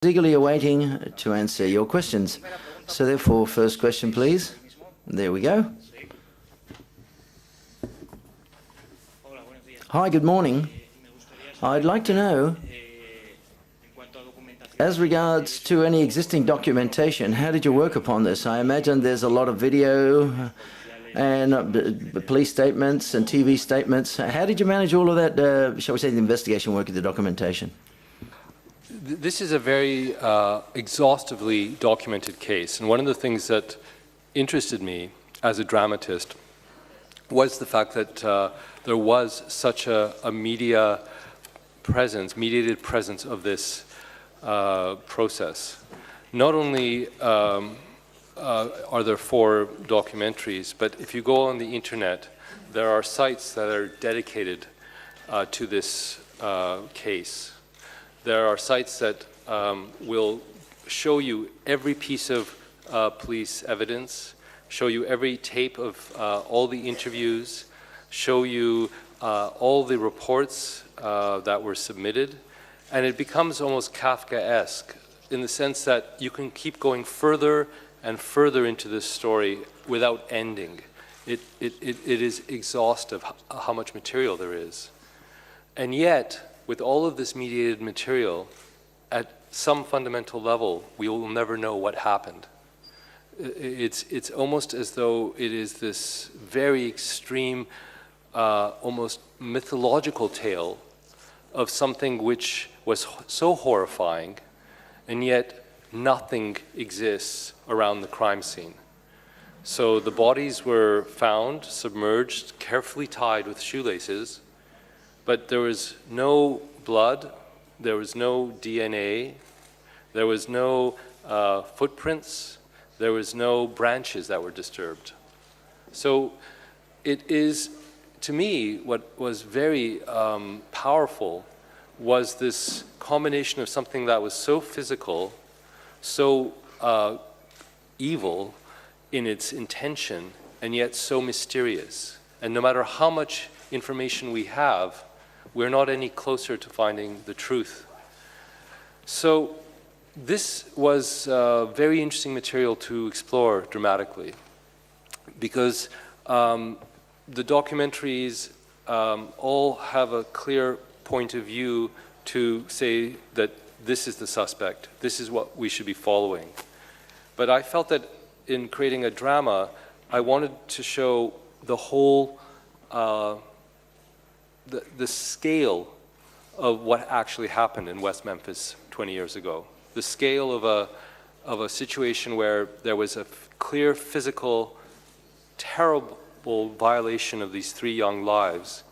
Eagerly awaiting to answer your questions. So therefore, first question, please. There we go. Hi, good morning. I'd like to know, as regards to any existing documentation, how did you work upon this? I imagine there's a lot of video and police statements and TV statements. How did you manage all of that, shall we say, the investigation work of the documentation? This is a very exhaustively documented case, and one of the things that interested me as a dramatist was the fact that there was such a media presence, mediated presence of this process. Not only are there 4 documentaries, but if you go on the internet, there are sites that are dedicated to this case. There are sites that will show you every piece of police evidence, show you every tape of all the interviews, show you all the reports that were submitted, and it becomes almost Kafkaesque in the sense that you can keep going further and further into this story without ending. It is exhaustive how much material there is. And yet, with all of this mediated material, at some fundamental level, we will never know what happened. It's almost as though it is this very extreme, almost mythological tale of something which was so horrifying, and yet nothing exists around the crime scene. So the bodies were found, submerged, carefully tied with shoelaces, but there was no blood, there was no DNA, there was no footprints, there was no branches that were disturbed. So it is, to me, what was very powerful was this combination of something that was so physical, so evil in its intention, and yet so mysterious. And no matter how much information we have, we're not any closer to finding the truth. So this was very interesting material to explore dramatically, because the documentaries all have a clear point of view to say that this is the suspect, this is what we should be following. But I felt that in creating a drama, I wanted to show the whole the scale of what actually happened in West Memphis 20 years ago. The scale of a situation where there was a clear physical, terrible violation of these 3 young lives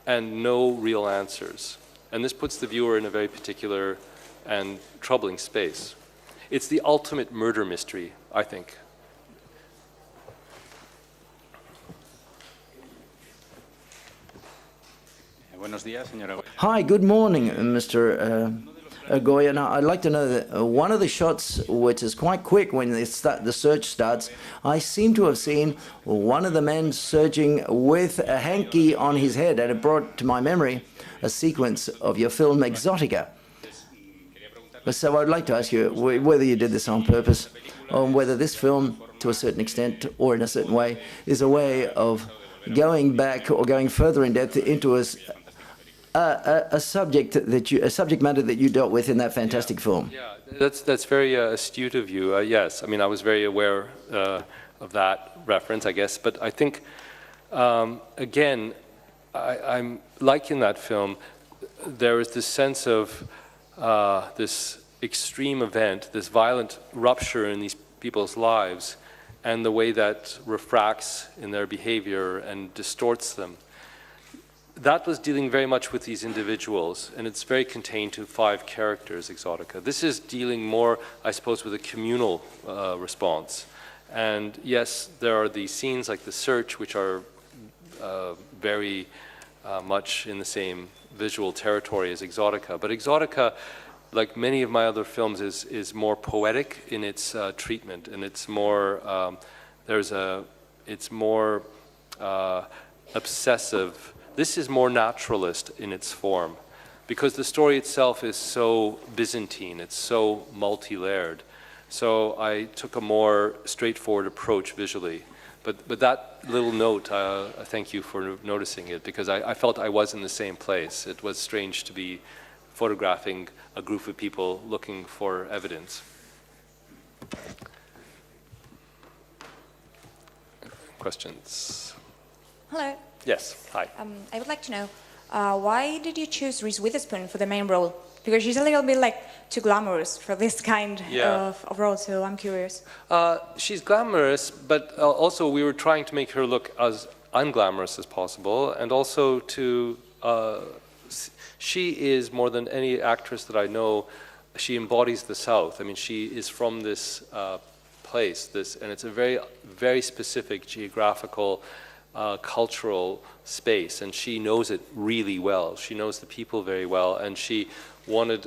and no real answers. And this puts the viewer in a very particular and troubling space. It's the ultimate murder mystery, I think. Hi, good morning, Mr. Goya. Now, I'd like to know that one of the shots, which is quite quick when the search starts, I seem to have seen one of the men searching with a hanky on his head, and it brought to my memory a sequence of your film Exotica. So I'd like to ask you whether you did this on purpose, or whether this film, to a certain extent or in a certain way, is a way of going back or going further in depth into a subject matter that you dealt with in that fantastic film. Yeah, that's very astute of you. Yes, I mean, I was very aware of that reference, I guess. But I think, again, I'm like in that film, there is this sense of this extreme event, this violent rupture in these people's lives, and the way that refracts in their behavior and distorts them. That was dealing very much with these individuals, and it's very contained to 5 characters, Exotica. This is dealing more, I suppose, with a communal response. And yes, there are these scenes like the search, which are very much in the same visual territory as Exotica. But Exotica, like many of my other films, is more poetic in its treatment, and it's more, it's more obsessive. This is more naturalist in its form, because the story itself is so Byzantine, it's so multi-layered. So I took a more straightforward approach visually. But that little note, thank you for noticing it, because I felt I was in the same place. It was strange to be photographing a group of people looking for evidence. Questions? Hello. Yes, hi. I would like to know, why did you choose Reese Witherspoon for the main role? Because she's a little bit like too glamorous for this kind of role, so I'm curious. She's glamorous, but also we were trying to make her look as unglamorous as possible, and also to, she is more than any actress that I know, she embodies the South. I mean, she is from this place, and it's a very, very specific geographical, cultural space, and she knows it really well. She knows the people very well, and she wanted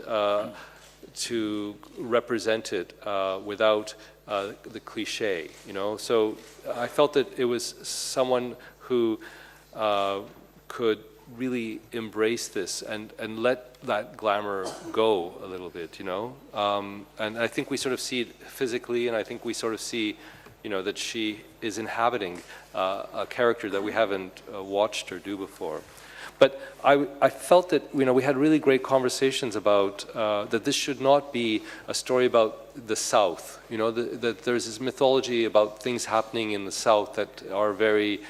to represent it without the cliche, you know. So I felt that it was someone who could really embrace this and let that glamour go a little bit, you know. And I think we sort of see it physically, and I think we sort of see, you know, that she is inhabiting a character that we haven't watched her do before. But I felt that, you know, we had really great conversations about that this should not be a story about the South. You know, that there's this mythology about things happening in the South that are very,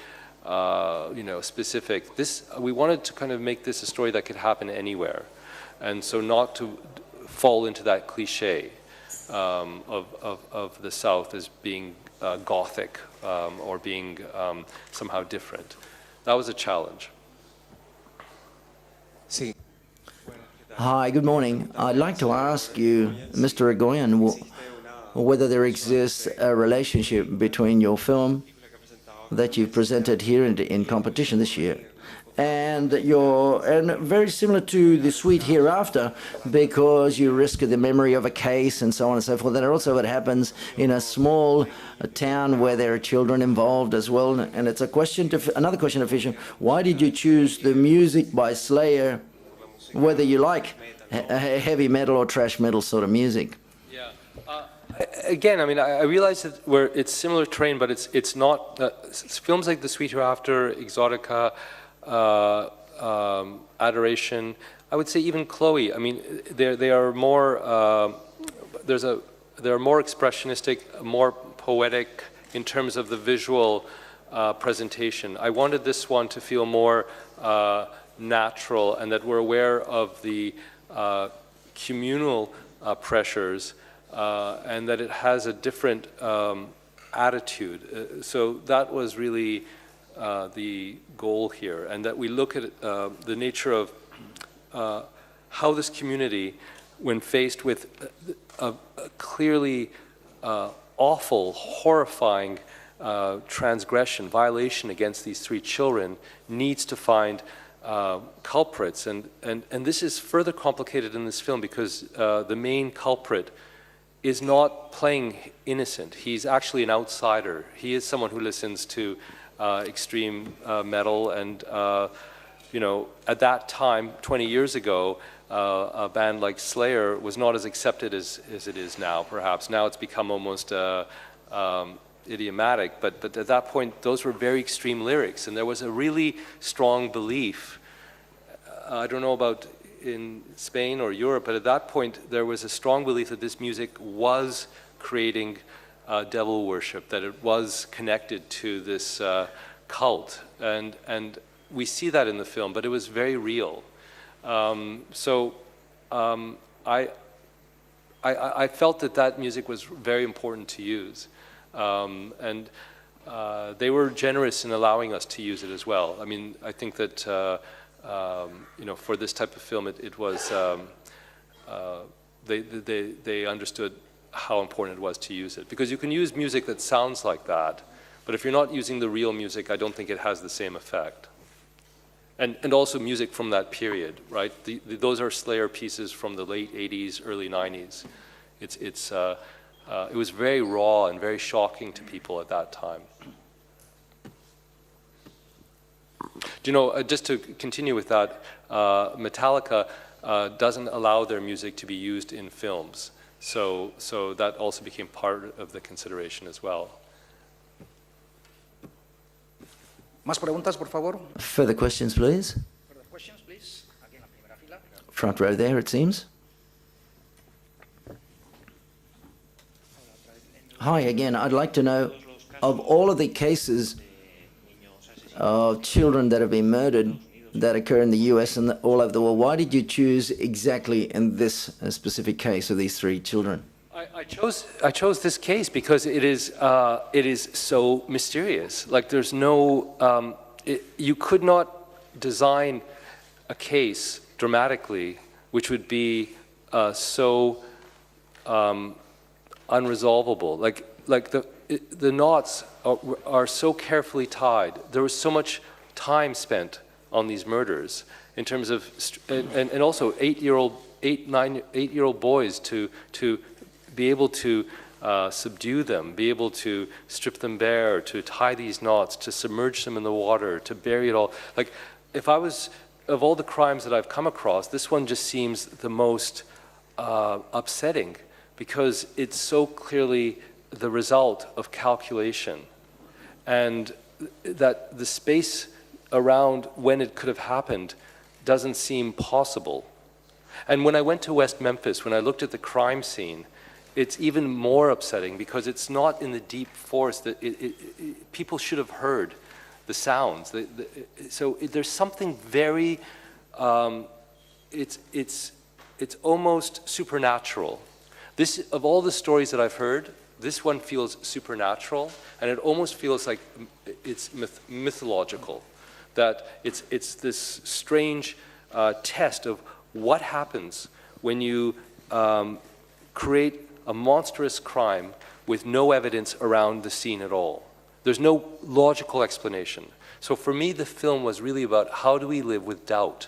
you know, specific. We wanted to kind of make this a story that could happen anywhere, and so not to fall into that cliche of the South as being Gothic or being somehow different. That was a challenge. Hi, good morning. I'd like to ask you, Mr. Egoyan, whether there exists a relationship between your film that you've presented here in competition this year and very similar to The Sweet Hereafter, because you risk the memory of a case and so on and so forth. And also it happens in a small town where there are children involved as well. And it's another question of Fisher. Why did you choose the music by Slayer, whether you like heavy metal or thrash metal sort of music? Yeah. Again, I mean, I realize that it's similar terrain, but it's not. Films like The Sweet Hereafter, Exotica, Adoration, I would say even Chloe. I mean, they are more. They're more expressionistic, more poetic in terms of the visual presentation. I wanted this one to feel more natural, and that we're aware of the communal pressures, and that it has a different attitude. So that was really the goal here, and that we look at the nature of how this community, when faced with a clearly awful, horrifying transgression, violation against these three children, needs to find culprits. And this is further complicated in this film because the main culprit is not playing innocent. He's actually an outsider. He is someone who listens to extreme metal, and you know, at that time, 20 years ago, a band like Slayer was not as accepted as it is now, perhaps. Now it's become almost idiomatic, but at that point, those were very extreme lyrics, and there was a really strong belief. I don't know about in Spain or Europe, but at that point, there was a strong belief that this music was creating devil worship, that it was connected to this cult, and we see that in the film, but it was very real. I felt that music was very important to use, and they were generous in allowing us to use it as well. I mean, I think that you know, for this type of film, it was they understood how important it was to use it, because you can use music that sounds like that, but if you're not using the real music, I don't think it has the same effect. And also music from that period, right? Those are Slayer pieces from the late 80s, early 90s. It was very raw and very shocking to people at that time. Do you know, just to continue with that, Metallica, doesn't allow their music to be used in films. So that also became part of the consideration as well. ¿Más preguntas, por favor? Further questions, please? Further questions, please. Aquí en la primera fila. Front row there, it seems. Hi again. I'd like to know, of all of the cases of children that have been murdered that occur in the US and all over the world, why did you choose exactly in this specific case of these 3 children? I chose this case because it is so mysterious. Like there's no, you could not design a case dramatically which would be so unresolvable. Like the knots are so carefully tied. There was so much time spent on these murders in terms of, and also 8-year-old boys to be able to subdue them, be able to strip them bare, to tie these knots, to submerge them in the water, to bury it all. Like, if I was, of all the crimes that I've come across, this one just seems the most upsetting because it's so clearly the result of calculation. And that the space around when it could have happened doesn't seem possible. And when I went to West Memphis, when I looked at the crime scene, it's even more upsetting because it's not in the deep forest that people should have heard the sounds. So there's something very, it's almost supernatural. This, of all the stories that I've heard, this one feels supernatural, and it almost feels like it's mythological. That it's this strange test of what happens when you create a monstrous crime with no evidence around the scene at all. There's no logical explanation. So for me, the film was really about how do we live with doubt.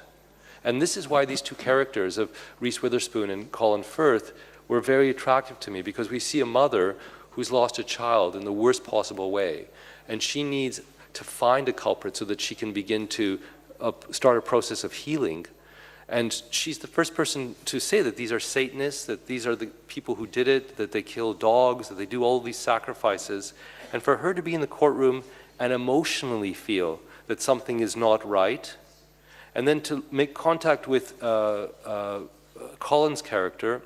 And this is why these 2 characters of Reese Witherspoon and Colin Firth were very attractive to me, because we see a mother who's lost a child in the worst possible way, and she needs to find a culprit so that she can begin to start a process of healing. And she's the first person to say that these are Satanists, that these are the people who did it, that they kill dogs, that they do all these sacrifices. And for her to be in the courtroom and emotionally feel that something is not right, and then to make contact with Colin's character,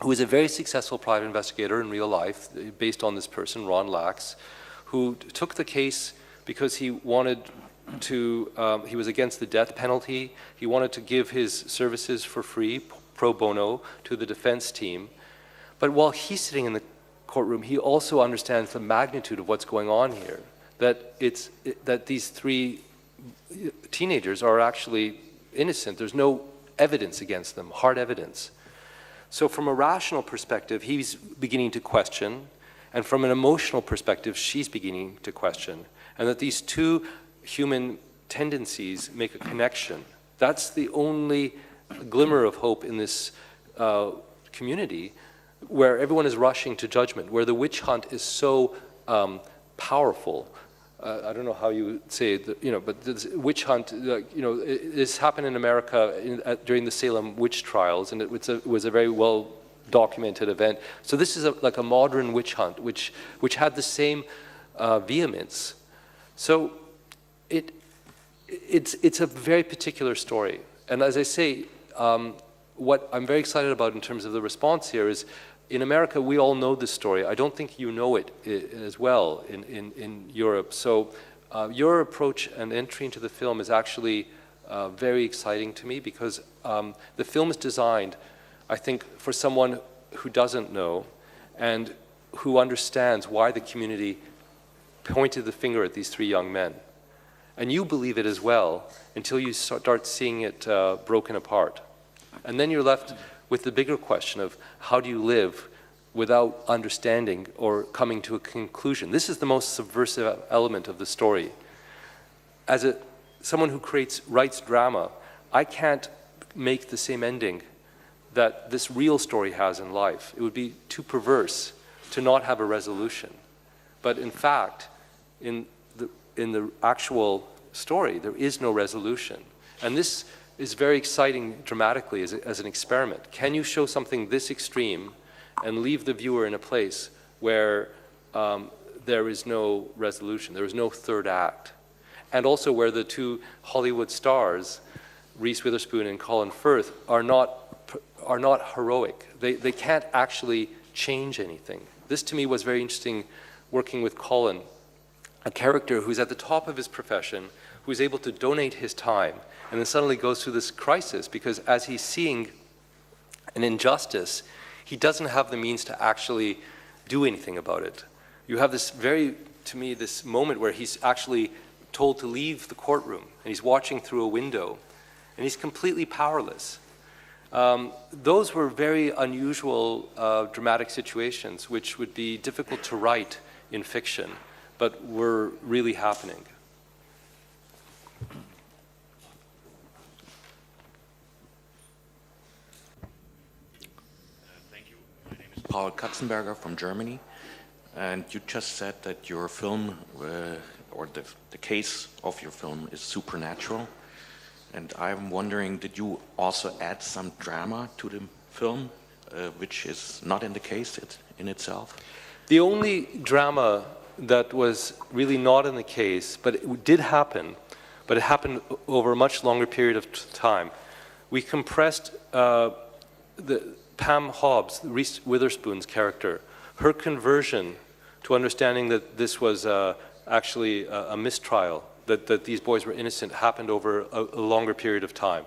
who is a very successful private investigator in real life, based on this person, Ron Lax, who took the case because he wanted to, he was against the death penalty. He wanted to give his services for free, pro bono, to the defense team. But while he's sitting in the courtroom, he also understands the magnitude of what's going on here. That that these 3 teenagers are actually innocent. There's no evidence against them, hard evidence. So from a rational perspective, he's beginning to question, and from an emotional perspective, she's beginning to question. And that these 2 human tendencies make a connection. That's the only glimmer of hope in this community, where everyone is rushing to judgment, where the witch hunt is so powerful. I don't know how you would say it, but this witch hunt, this happened in America during the Salem witch trials, and it was a very well documented event. So this is like a modern witch hunt, which had the same vehemence. So it's a very particular story. And as I say, what I'm very excited about in terms of the response here is, in America, we all know this story. I don't think you know it as well in Europe. So your approach and entry into the film is actually very exciting to me, because the film is designed, I think, for someone who doesn't know and who understands why the community pointed the finger at these 3 young men. And you believe it as well until you start seeing it broken apart. And then you're left with the bigger question of how do you live without understanding or coming to a conclusion. This is the most subversive element of the story. As someone who writes drama, I can't make the same ending that this real story has in life. It would be too perverse to not have a resolution. But in fact, in the actual story, there is no resolution. And this is very exciting dramatically as an experiment. Can you show something this extreme and leave the viewer in a place where there is no resolution, there is no third act, and also where the two Hollywood stars, Reese Witherspoon and Colin Firth, are not heroic. They can't actually change anything. This to me was very interesting, working with Colin, a character who's at the top of his profession, who's able to donate his time, and then suddenly goes through this crisis because as he's seeing an injustice, he doesn't have the means to actually do anything about it. You have this to me, this moment where he's actually told to leave the courtroom, and he's watching through a window, and he's completely powerless. Those were very unusual dramatic situations which would be difficult to write in fiction, but were really happening. Paul Katzenberger from Germany, and you just said that your film, or the case of your film, is supernatural. And I'm wondering, did you also add some drama to the film, which is not in the case in itself? The only drama that was really not in the case, but it did happen, but it happened over a much longer period of time. We compressed Pam Hobbs, Reese Witherspoon's character, her conversion to understanding that this was actually a mistrial, that these boys were innocent, happened over a longer period of time.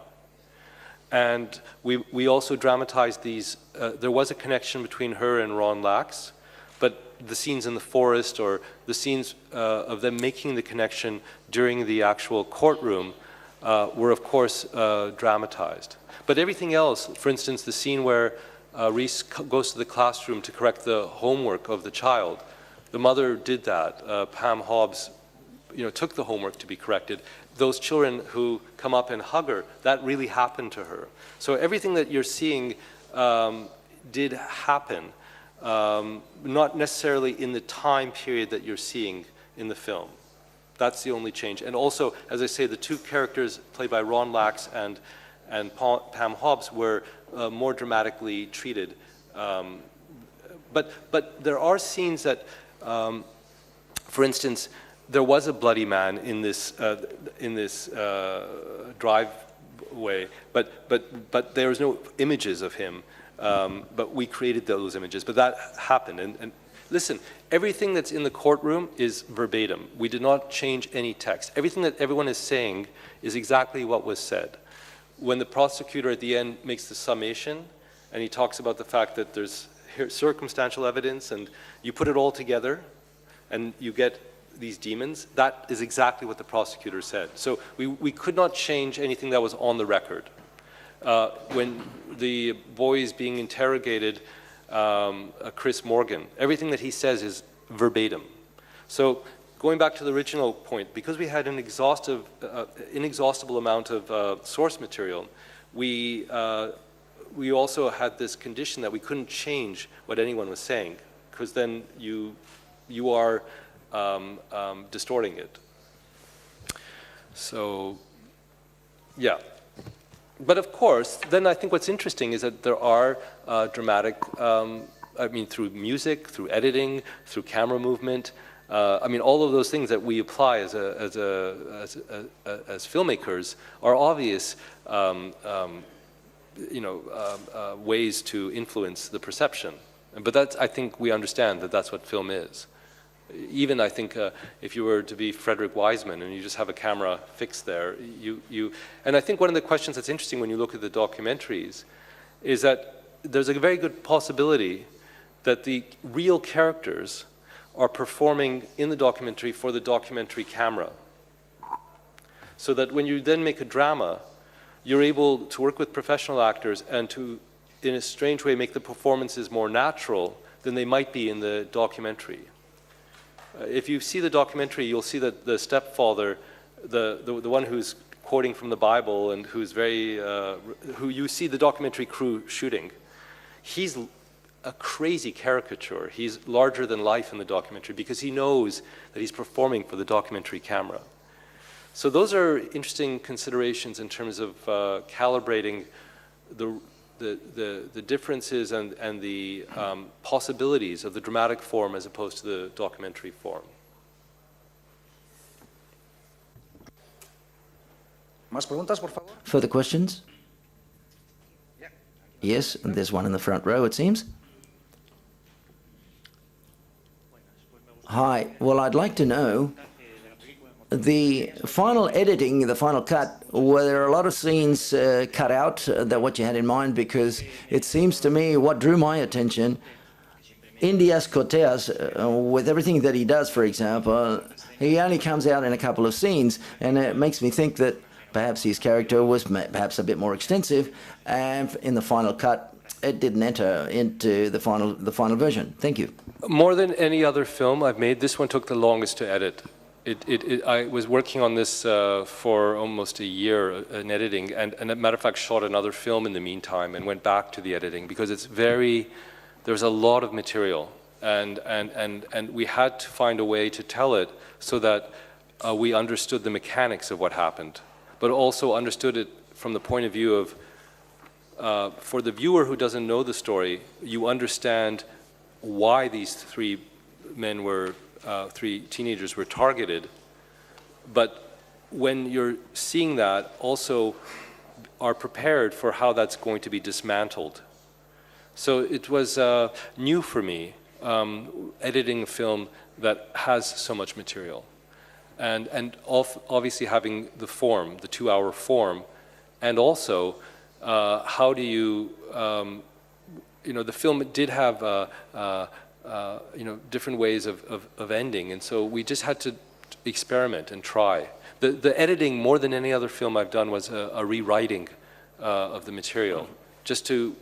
And we also dramatized these, there was a connection between her and Ron Lax, but the scenes in the forest or the scenes of them making the connection during the actual courtroom were of course dramatized. But everything else, for instance, the scene where Reese goes to the classroom to correct the homework of the child, the mother did that. Pam Hobbs, took the homework to be corrected. Those children who come up and hug her, that really happened to her. So everything that you're seeing did happen, not necessarily in the time period that you're seeing in the film. That's the only change. And also, as I say, the two characters played by Ron Lax and Pam Hobbs were more dramatically treated. But there are scenes that, for instance, there was a bloody man in this driveway, but there was no images of him. But we created those images. But that happened. And listen, everything that's in the courtroom is verbatim. We did not change any text. Everything that everyone is saying is exactly what was said. When the prosecutor at the end makes the summation, and he talks about the fact that there's circumstantial evidence, and you put it all together, and you get these demons, that is exactly what the prosecutor said. So we could not change anything that was on the record. When the boy is being interrogated, Chris Morgan, everything that he says is verbatim. So going back to the original point, because we had an inexhaustible amount of source material, we also had this condition that we couldn't change what anyone was saying, because then you are distorting it. So, yeah. But of course, then I think what's interesting is that there are dramatic, through music, through editing, through camera movement, all of those things that we apply as filmmakers are obvious, ways to influence the perception. But that's, I think we understand that that's what film is. Even I think if you were to be Frederick Wiseman and you just have a camera fixed there, and I think one of the questions that's interesting when you look at the documentaries is that there's a very good possibility that the real characters are performing in the documentary for the documentary camera. So that when you then make a drama, you're able to work with professional actors and to, in a strange way, make the performances more natural than they might be in the documentary. If you see the documentary, you'll see that the stepfather, the one who's quoting from the Bible and who's who you see the documentary crew shooting, he's a crazy caricature. He's larger than life in the documentary because he knows that he's performing for the documentary camera. So those are interesting considerations in terms of calibrating the differences and the possibilities of the dramatic form as opposed to the documentary form. ¿Más preguntas, por favor? Further questions? Yeah. Yes, and there's one in the front row, it seems. Hi. Well, I'd like to know the final editing, the final cut, were there a lot of scenes cut out that what you had in mind? Because it seems to me what drew my attention, Indias Corteas, with everything that he does, for example, he only comes out in a couple of scenes, and it makes me think that perhaps his character was perhaps a bit more extensive, and in the final cut, it didn't enter into the final version. Thank you. More than any other film I've made, this one took the longest to edit. I was working on this for almost a year in editing, and as a matter of fact, shot another film in the meantime and went back to the editing because there's a lot of material, and we had to find a way to tell it so that we understood the mechanics of what happened, but also understood it from the point of view of, for the viewer who doesn't know the story, you understand why these three teenagers were targeted, but when you're seeing that, also are prepared for how that's going to be dismantled. So it was new for me, editing a film that has so much material. And obviously having the form, the 2-hour form, and also how do you, the film did have different ways of ending, and so we just had to experiment and try. The editing, more than any other film I've done, was a rewriting of the material, just to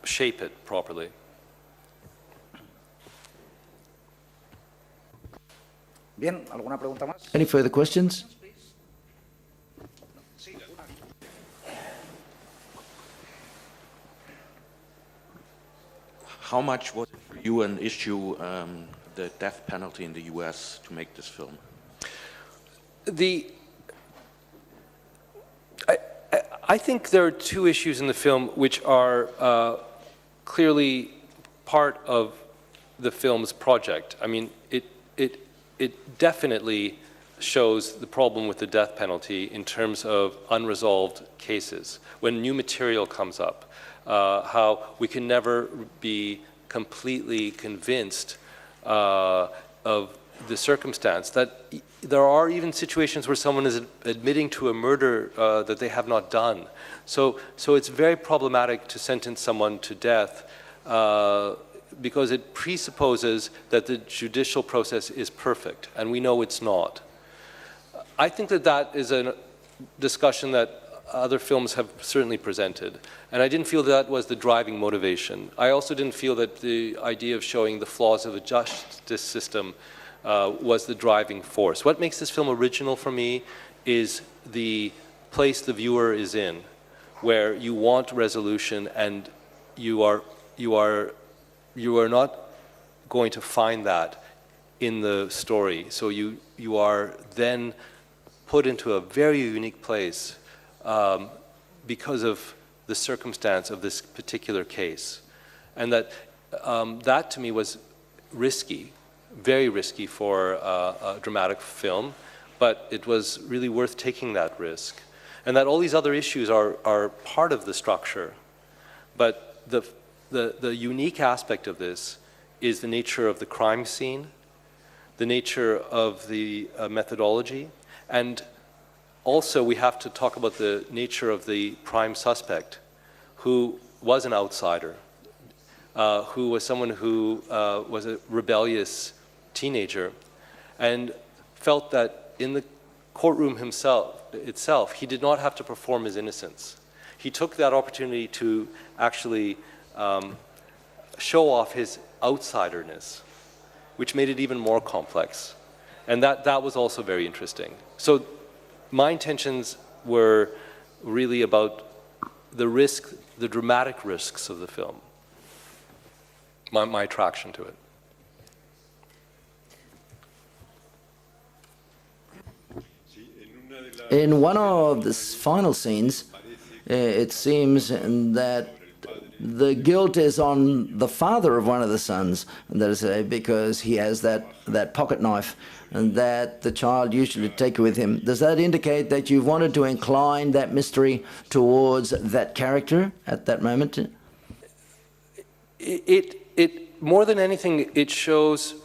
shape it properly. Bien, ¿alguna pregunta más? Any further questions? How much was it for you an issue, the death penalty in the US, to make this film? I think there are two issues in the film which are clearly part of the film's project. I mean, it definitely shows the problem with the death penalty in terms of unresolved cases. When new material comes up, how we can never be completely convinced of the circumstance, that there are even situations where someone is admitting to a murder that they have not done. So it's very problematic to sentence someone to death because it presupposes that the judicial process is perfect, and we know it's not. I think that is a discussion that other films have certainly presented, and I didn't feel that was the driving motivation. I also didn't feel that the idea of showing the flaws of the justice system was the driving force. What makes this film original for me is the place the viewer is in, where you want resolution, and you are not going to find that in the story. So you are then put into a very unique place because of the circumstance of this particular case. And that to me was risky, very risky for a dramatic film, but it was really worth taking that risk. And that all these other issues are part of the structure. But the unique aspect of this is the nature of the crime scene, the nature of the methodology, and also we have to talk about the nature of the prime suspect, who was an outsider, who was someone who was a rebellious teenager, and felt that in the courtroom itself, he did not have to perform his innocence. He took that opportunity to actually show off his outsiderness, which made it even more complex. And that was also very interesting. So my intentions were really about the dramatic risks of the film, my attraction to it. Sí, en In one of the final scenes, it seems that the guilt is on the father of one of the sons, that is, because he has that pocket knife and that the child usually take with him. Does that indicate that you wanted to incline that mystery towards that character at that moment? It more than anything, it shows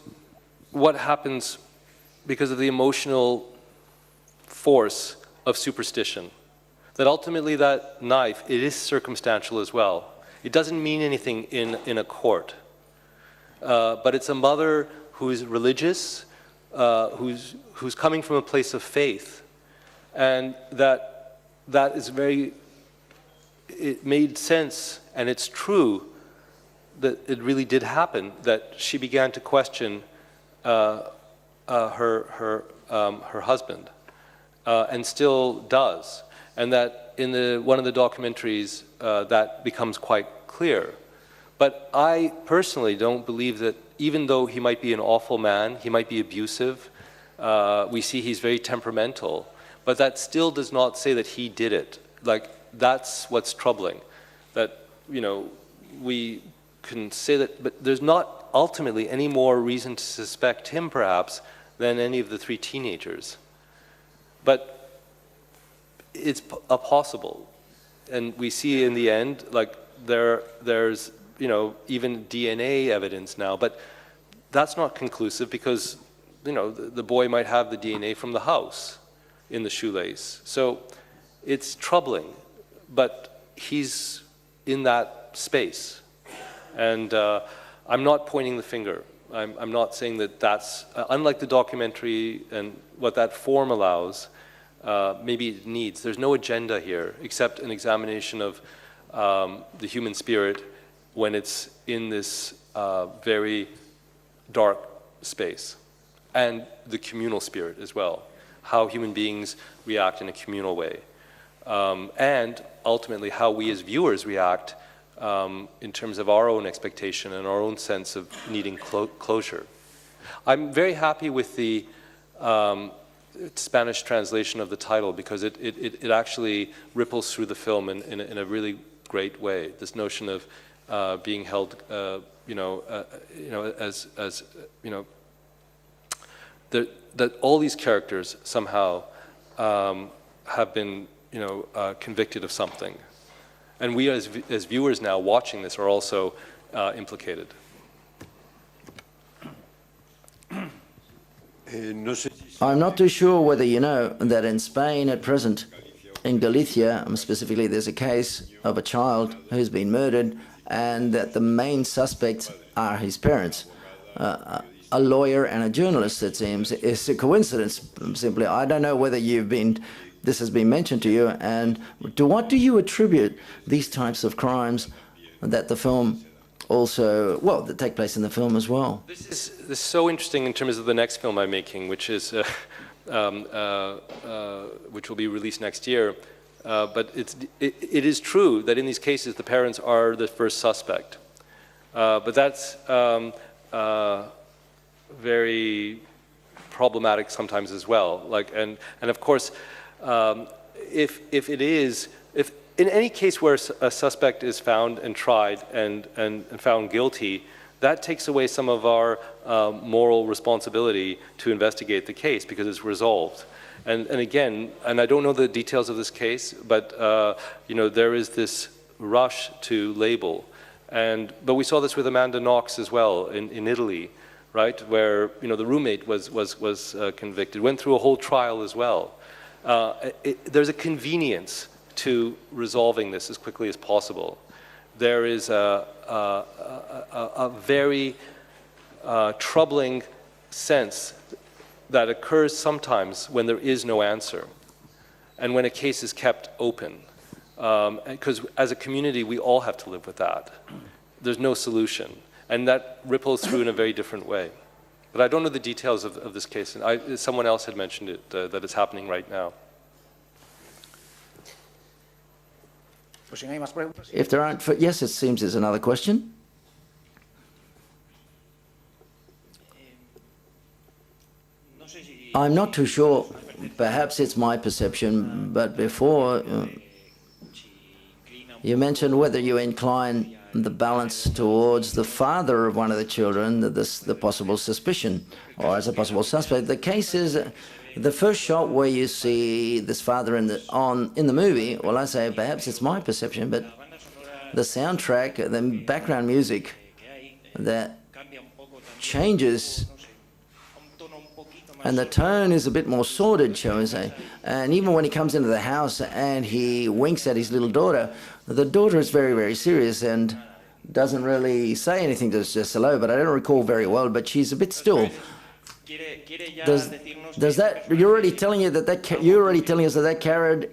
what happens because of the emotional force of superstition. That ultimately that knife, it is circumstantial as well. It doesn't mean anything in a court. But it's a mother who's religious, who's coming from a place of faith. And that is very, it made sense, and it's true that it really did happen, that she began to question her husband, and still does. And that in one of the documentaries, that becomes quite clear. But I personally don't believe that, even though he might be an awful man, he might be abusive, we see he's very temperamental, but that still does not say that he did it. Like, that's what's troubling. That, you know, we can say that, but there's not ultimately any more reason to suspect him, perhaps, than any of the three teenagers. But it's possible. And we see in the end, like, there's, you know, even DNA evidence now, but that's not conclusive because, you know, the boy might have the DNA from the house in the shoelace. So it's troubling, but he's in that space. And I'm not pointing the finger. I'm not saying that that's, unlike the documentary and what that form allows, maybe it needs. There's no agenda here except an examination of the human spirit when it's in this very dark space, and the communal spirit as well, how human beings react in a communal way, and ultimately how we as viewers react in terms of our own expectation and our own sense of needing closure. I'm very happy with the Spanish translation of the title because it actually ripples through the film in a really great way. This notion of being held, as that all these characters somehow have been, convicted of something, and we as viewers now watching this are also implicated. I'm not too sure whether you know that in Spain at present, in Galicia specifically, there's a case of a child who's been murdered and that the main suspects are his parents. A lawyer and a journalist, it seems. It's a coincidence, simply. I don't know whether this has been mentioned to you, and to what do you attribute these types of crimes that the film also, well, that take place in the film as well? This is so interesting in terms of the next film I'm making, which is which will be released next year. But it is true that in these cases the parents are the first suspect. But that's very problematic sometimes as well. Like, and of course, if in any case where a suspect is found and tried and found guilty, that takes away some of our moral responsibility to investigate the case because it's resolved. And again, and I don't know the details of this case, but there is this rush to label. But we saw this with Amanda Knox as well in Italy, right, where the roommate was convicted, went through a whole trial as well. There's a convenience to resolving this as quickly as possible. There is a very troubling sense that occurs sometimes when there is no answer and when a case is kept open. Because as a community, we all have to live with that. There's no solution. And that ripples through in a very different way. But I don't know the details of this case. And someone else had mentioned it, that it's happening right now. If there aren't, yes, it seems there's another question. I'm not too sure perhaps it's my perception, but before you mentioned whether you incline the balance towards the father of one of the children, the possible suspicion, or as a possible suspect. The case is the first shot where you see this father in the movie. Well, I say perhaps it's my perception, but the soundtrack, the background music that changes, and the tone is a bit more sordid, shall we say. And even when he comes into the house and he winks at his little daughter, the daughter is very, very serious and doesn't really say anything to us, just hello, but I don't recall very well, but she's a bit still. Does that, you're already telling us that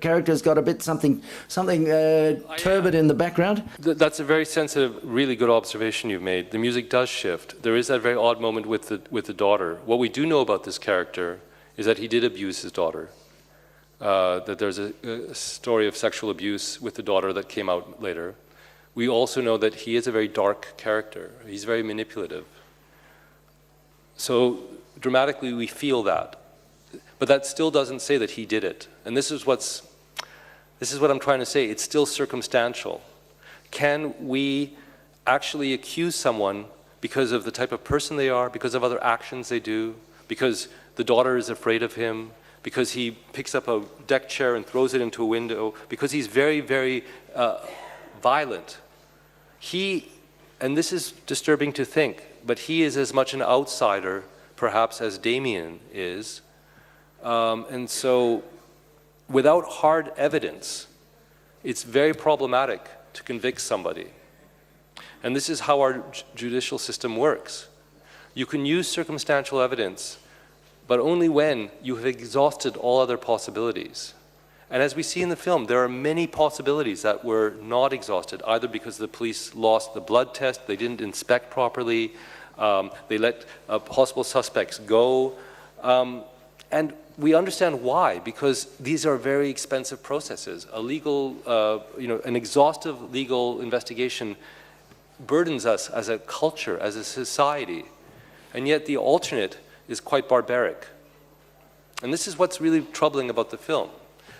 character's got a bit something turbid in the background? That's a very sensitive, really good observation you've made. The music does shift. There is that very odd moment with the daughter. What we do know about this character is that he did abuse his daughter. That there's a story of sexual abuse with the daughter that came out later. We also know that he is a very dark character. He's very manipulative. So dramatically we feel that. But that still doesn't say that he did it. And this is what I'm trying to say. It's still circumstantial. Can we actually accuse someone because of the type of person they are, because of other actions they do, because the daughter is afraid of him, because he picks up a deck chair and throws it into a window, because he's very, very violent? And this is disturbing to think, but he is as much an outsider, perhaps, as Damien is. And so, without hard evidence, it's very problematic to convict somebody. And this is how our judicial system works. You can use circumstantial evidence, but only when you have exhausted all other possibilities. And as we see in the film, there are many possibilities that were not exhausted, either because the police lost the blood test, they didn't inspect properly, they let possible suspects go. And we understand why, because these are very expensive processes. A legal, an exhaustive legal investigation burdens us as a culture, as a society. And yet the alternate is quite barbaric. And this is what's really troubling about the film.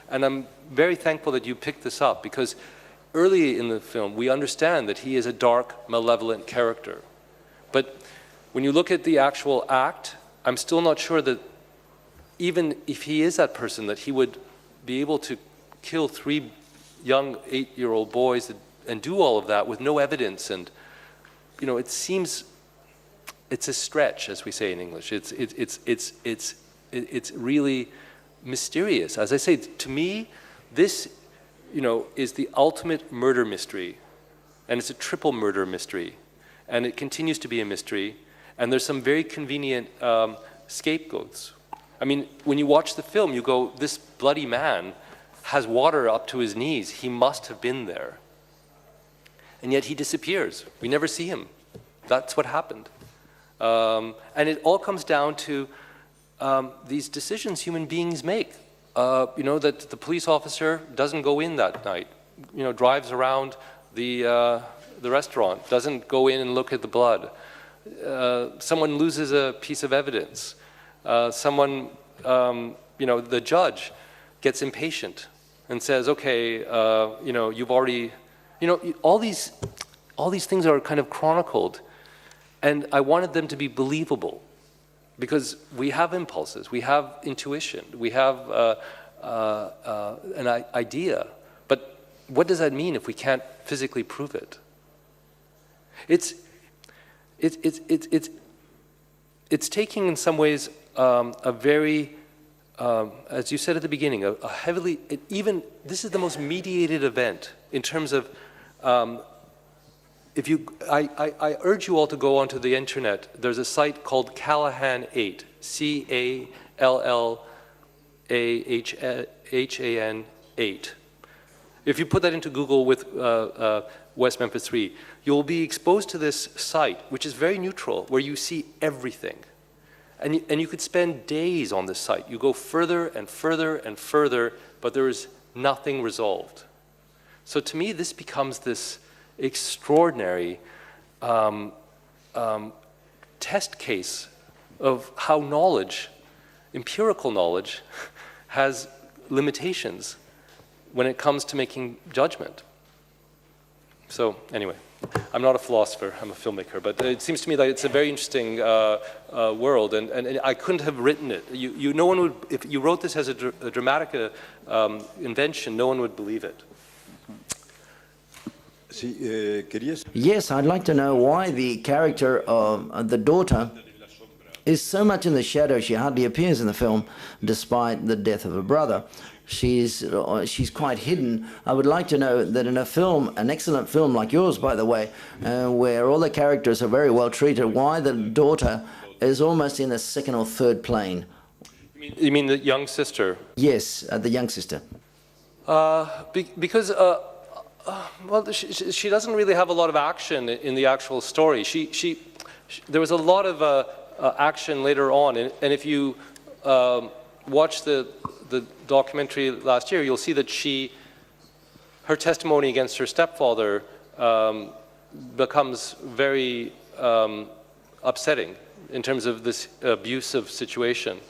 And I'm very thankful that you picked this up, because early in the film, we understand that he is a dark, malevolent character. But when you look at the actual act, I'm still not sure that even if he is that person, that he would be able to kill 3 young 8-year-old boys and do all of that with no evidence. And, it seems, it's a stretch, as we say in English. It's really mysterious. As I say, to me, this, is the ultimate murder mystery. And it's a triple murder mystery. And it continues to be a mystery. And there's some very convenient scapegoats. I mean, when you watch the film, you go, this bloody man has water up to his knees. He must have been there. And yet he disappears. We never see him. That's what happened. And it all comes down to these decisions human beings make. That the police officer doesn't go in that night, drives around the restaurant, doesn't go in and look at the blood. Someone loses a piece of evidence. The judge gets impatient and says, okay, you've already, all these things are kind of chronicled, and I wanted them to be believable, because we have impulses, we have intuition, we have an idea, but what does that mean if we can't physically prove it? It's taking, in some ways, a very, as you said at the beginning, a heavily, this is the most mediated event in terms of, I urge you all to go onto the internet. There's a site called Callahan 8, CALLAHAN 8. If you put that into Google with West Memphis 3, you'll be exposed to this site, which is very neutral, where you see everything. And you could spend days on this site. You go further and further and further, but there is nothing resolved. So to me, this becomes this extraordinary test case of how knowledge, empirical knowledge, has limitations when it comes to making judgment. So anyway, I'm not a philosopher, I'm a filmmaker, but it seems to me that it's a very interesting world, and I couldn't have written it. No one would, if you wrote this as a dramatic invention, no one would believe it. Yes, I'd like to know why the character of the daughter is so much in the shadow. She hardly appears in the film, despite the death of her brother. She's quite hidden. I would like to know that in a film, an excellent film like yours, by the way, where all the characters are very well treated, why the daughter is almost in a second or third plane. You mean the young sister? Yes, the young sister. Because well, she doesn't really have a lot of action in the actual story. There was a lot of action later on, and if you watch the documentary last year, you'll see that her testimony against her stepfather becomes very upsetting in terms of this abusive situation.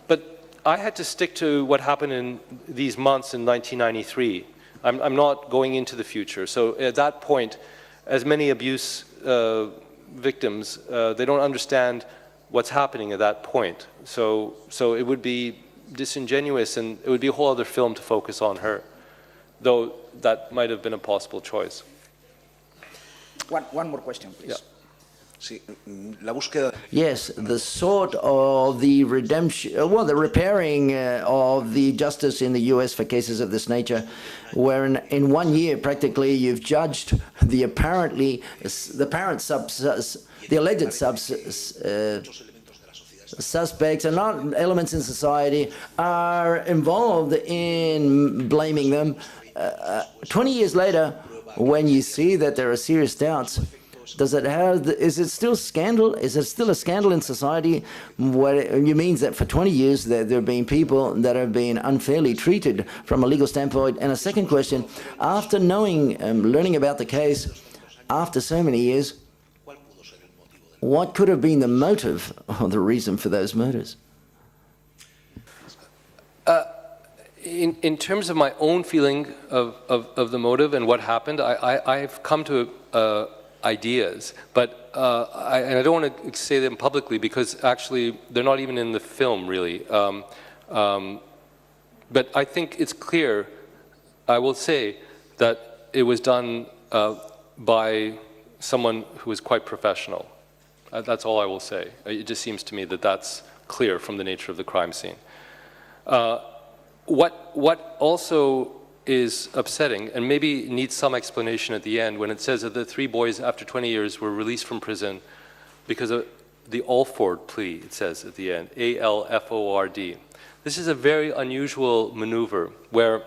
But I had to stick to what happened in these months in 1993. I'm not going into the future. So at that point, as many abuse victims, they don't understand what's happening at that point. So it would be disingenuous, and it would be a whole other film to focus on her, though that might have been a possible choice. One more question, please. Yeah. Sí, la búsqueda. Yes, the sort of the redemption, well, the repairing of the justice in the US for cases of this nature, where in 1 year, practically, you've judged the alleged suspects and not elements in society are involved in blaming them. 20 years later, when you see that there are serious doubts, is it still scandal? Is it still a scandal in society? What it means that for 20 years there have been people that have been unfairly treated from a legal standpoint. And a second question, after learning about the case, after so many years, what could have been the motive or the reason for those murders? In terms of my own feeling of the motive and what happened, I've come to ideas, but and I don't want to say them publicly because actually they're not even in the film really. But I think it's clear, I will say, that it was done by someone who is quite professional. That's all I will say. It just seems to me that that's clear from the nature of the crime scene. What also is upsetting, and maybe needs some explanation at the end, when it says that the 3 boys, after 20 years, were released from prison because of the Alford plea, it says at the end, A-L-F-O-R-D. This is a very unusual maneuver where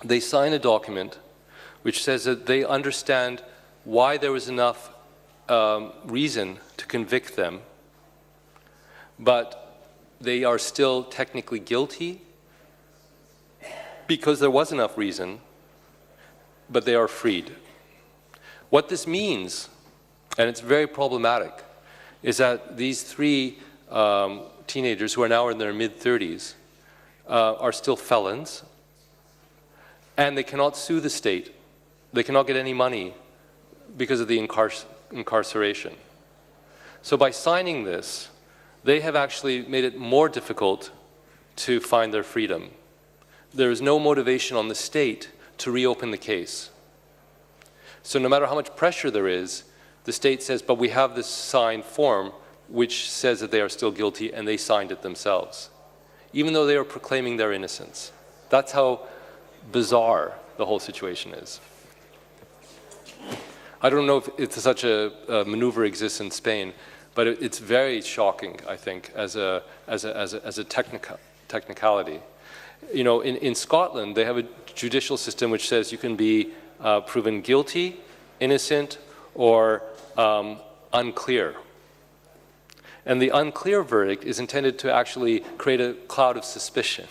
they sign a document which says that they understand why there was enough reason to convict them, but they are still technically guilty because there was enough reason, but they are freed. What this means, and it's very problematic, is that these 3 teenagers who are now in their mid-30s are still felons, and they cannot sue the state. They cannot get any money because of the incarceration. So by signing this, they have actually made it more difficult to find their freedom. There is no motivation on the state to reopen the case. So no matter how much pressure there is, the state says, but we have this signed form which says that they are still guilty, and they signed it themselves, even though they are proclaiming their innocence. That's how bizarre the whole situation is. I don't know if such a maneuver exists in Spain, but it's very shocking, I think, as a technicality. You know, in Scotland, they have a judicial system which says you can be proven guilty, innocent, or unclear. And the unclear verdict is intended to actually create a cloud of suspicion.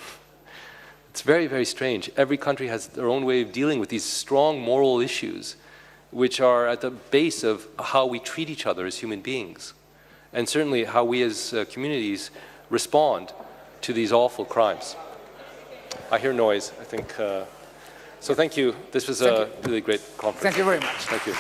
It's very, very strange. Every country has their own way of dealing with these strong moral issues, which are at the base of how we treat each other as human beings, and certainly how we as communities respond to these awful crimes. I hear noise. I think. So thank you. This was a really great conference. Thank you very much. Thank you.